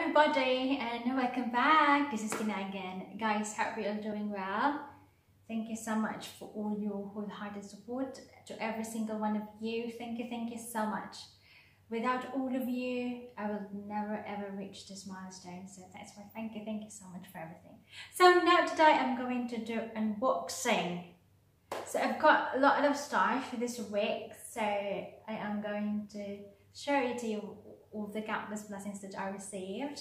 everybody and welcome back. This is Tina again. Guys, hope you're all doing well. Thank you so much for all your wholehearted support to every single one of you. Thank you so much. Without all of you, I will never ever reach this milestone. So that's why thank you so much for everything. So now today I'm going to do unboxing. So I've got a lot of stuff this week, so I am going to share it to you all the countless blessings that I received.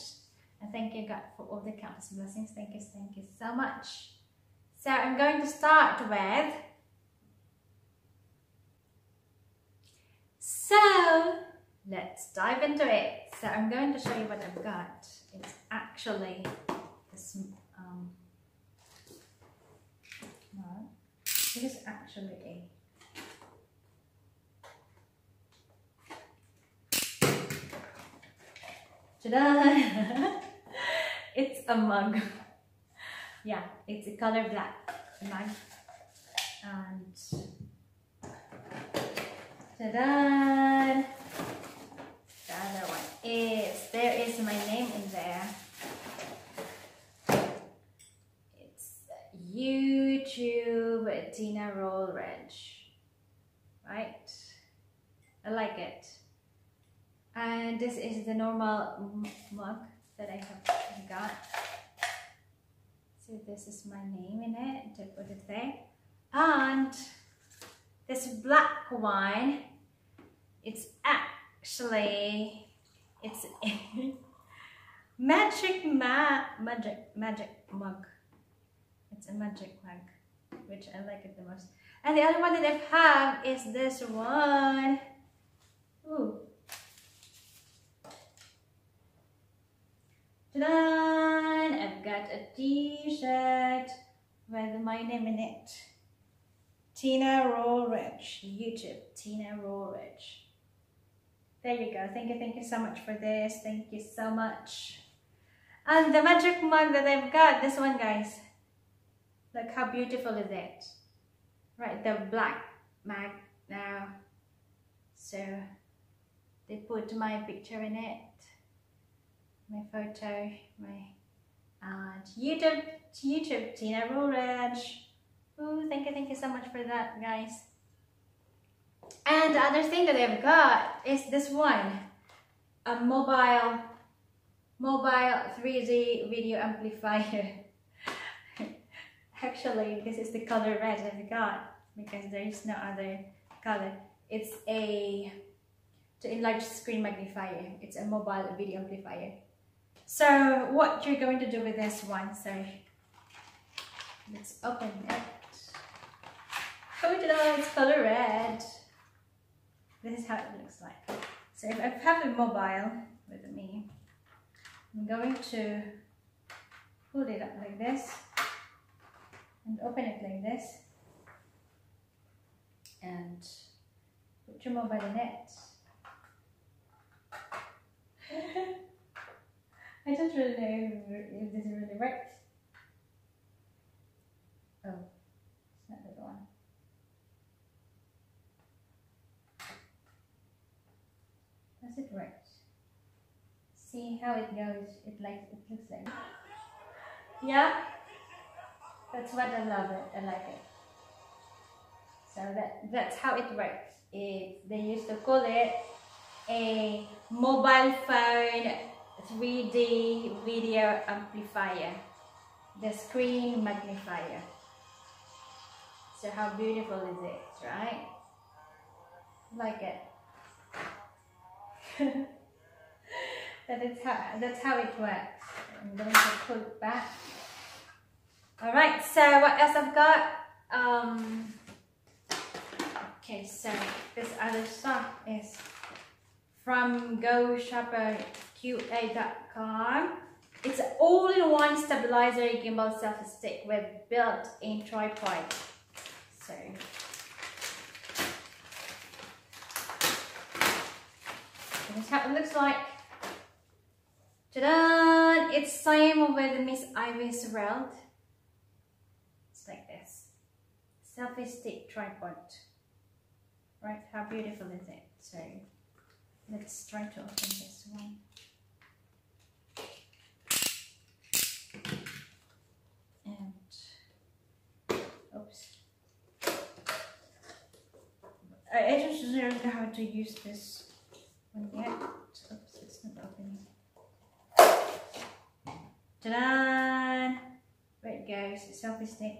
And thank you God for all the countless blessings. Thank you so much. So I'm going to start with, so let's dive into it. So I'm going to show you what I've got. It's actually this no, it is actually a ta-da! It's a mug. Yeah, it's a color black mug. And ta-da! The other one is, there is my name in there. It's YouTube Tina Rollridge. Right? I like it. And this is the normal mug that I have got. So this is my name in it, to put it there. And this black one, it's actually, it's a magic mug. It's a magic mug, which I like it the most. And the other one that I have is this one. Ooh. Ta-da! I've got a t-shirt with my name in it. Tina Rollridge, YouTube, Tina Rollridge. There you go. Thank you so much for this. Thank you so much. And the magic mug that I've got, this one, guys. Look how beautiful is it. Right, the black mug now. So they put my picture in it. My photo, my YouTube Tina Rollridge. Ooh, thank you so much for that, guys. And the other thing that I've got is this one, a mobile 3D video amplifier. Actually, this is the color red that I got because there is no other color. It's a to enlarge screen magnifier. It's a mobile video amplifier. So what you're going to do with this one, so let's open it. Oh, it's color red. This is how it looks like. So if I have a mobile with me, I'm going to hold it up like this and open it like this and put your mobile in it. I don't really know if this really works. Oh, it's not the one. Does it work? See how it goes. It looks like. Yeah, that's what I love it. I like it. So that's how it works. They used to call it a mobile phone 3D video amplifier, the screen magnifier. So how beautiful is it, right? Like it. That's how it works. I'm going to pull it back. All right. So what else I've got? Okay. So this other stuff is from GOSHOPPER QA.com. It's an all-in-one stabilizer gimbal selfie stick with built-in tripod. So this is how it looks like. Ta-da! It's same with Miss Ivy's world. It's like this. Selfie stick tripod. Right? How beautiful is it? So let's try to open this one. I just don't know how to use this one yet. Oops, it's not opening. Ta-da! There it goes, selfie stick.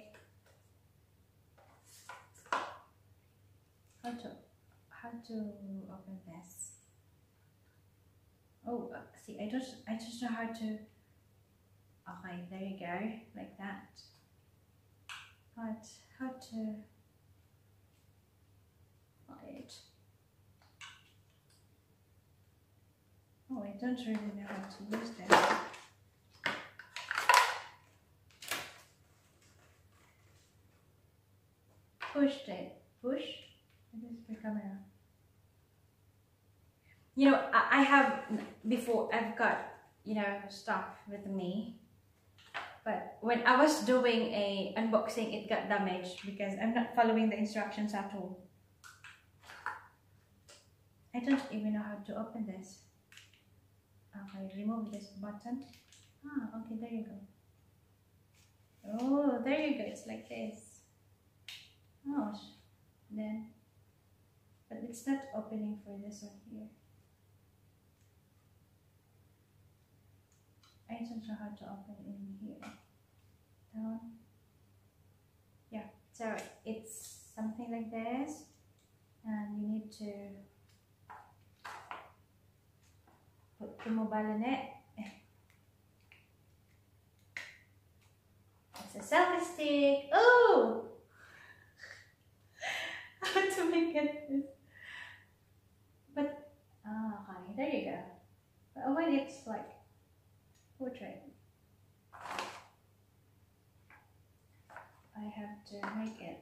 How to open this? Oh, see, I just know how to. Okay, there you go, like that. But how to? Right. Oh, I don't really know how to use this. Push it. Push. This is the camera. You know, I have before. I've got, you know, stuff with me, but when I was doing a unboxing, it got damaged because I'm not following the instructions at all. I don't even know how to open this. Okay, remove this button. Ah, okay, there you go. Oh, there you go. It's like this. Oh, then, but it's not opening for this one here. I don't know how to open it in here. Down. Yeah, so it's something like this, and you need to put the mobile in it. It's a selfie stick. Oh! How to make it? But okay, there you go. But when it's like portrait, I have to make it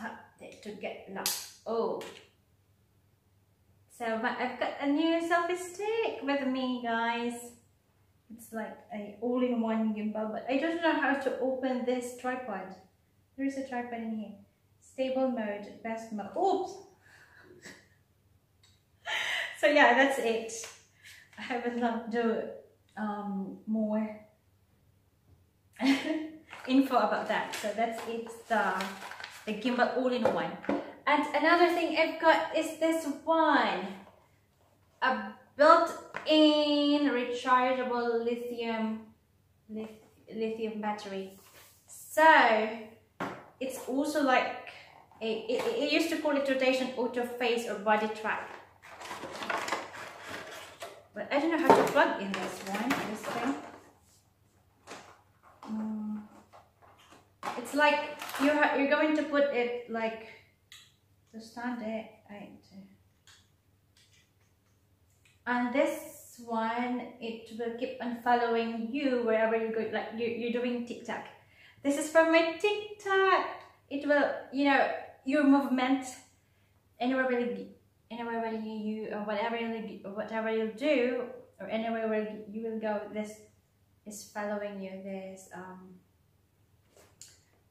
like to get lost. Oh, so but I've got a new selfie stick with me, guys. It's like a all-in-one gimbal, but I don't know how to open this tripod. There is a tripod in here. Stable mode, best mode. Oops. So yeah, that's it. I will not do more info about that. So that's it. The gimbal all-in-one. And another thing I've got is this one, a built-in rechargeable lithium battery. So it's also like it used to call it rotation, auto, face, or body track. But I don't know how to plug in this one. This thing. It's like you're going to put it like to stand it. And this one, it will keep on following you wherever you go. Like you're doing TikTok. This is for my TikTok. It will, you know, your movement anywhere where you or whatever you do, or anywhere where you will go. This is following you. This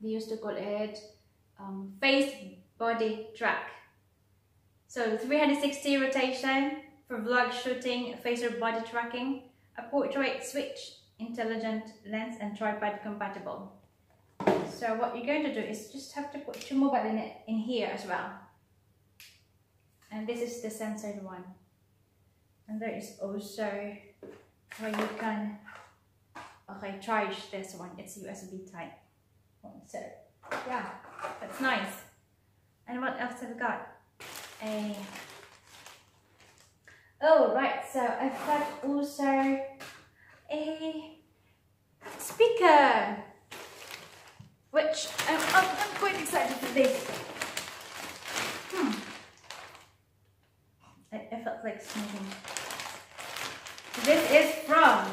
they used to call it face body track. So 360 rotation for vlog shooting, face or body tracking, a portrait switch, intelligent lens, and tripod compatible. So what you're going to do is just have to put your mobile in here as well. And this is the censored one. And there is also where you can charge this one. It's USB type one. So yeah, that's nice. And what else have I got? Oh right, so I've got also a speaker, which I'm quite excited for this. I felt like sneezing. This is from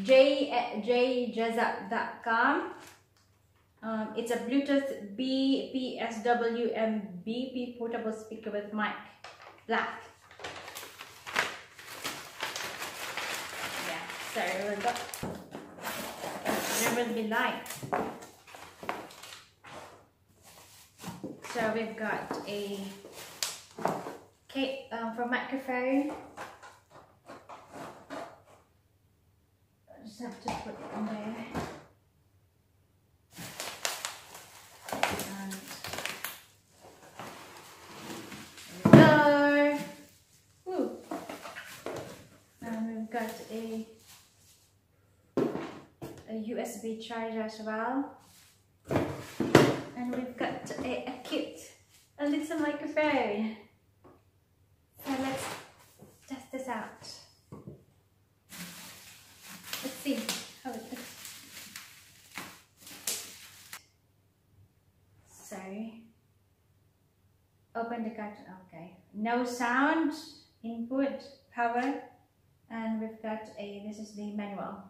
JAZP.com. It's a Bluetooth BPSW BP portable speaker with mic. Black. Yeah, so there will be light. So we've got a case for microphone. I just have to put it in there. a USB charger as well. And we've got a kit, a little microphone. So let's test this out. Let's see how it looks. So, open the carton. Okay, no sound, input, power, and we've got this is the manual.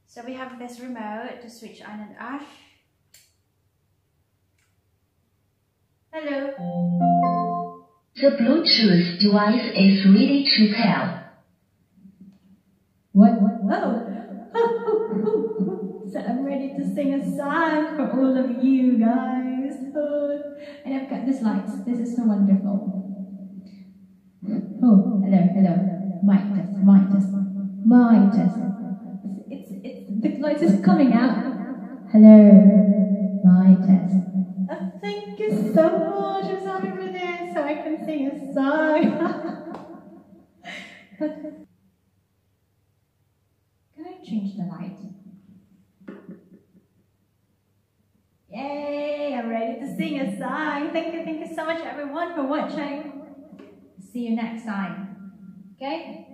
So we have this remote to switch on and off. Hello. The Bluetooth device is ready to pair. What? Oh. So I'm ready to sing a song for all of you guys. And I've got these lights. This is so wonderful. Oh, hello. Mic test. The light is coming out. Hello, mic test. Oh, thank you so much for having me there so I can sing a song. Can I change the light? Yay, I'm ready to sing a song. Thank you so much everyone for watching. See you next time. Okay?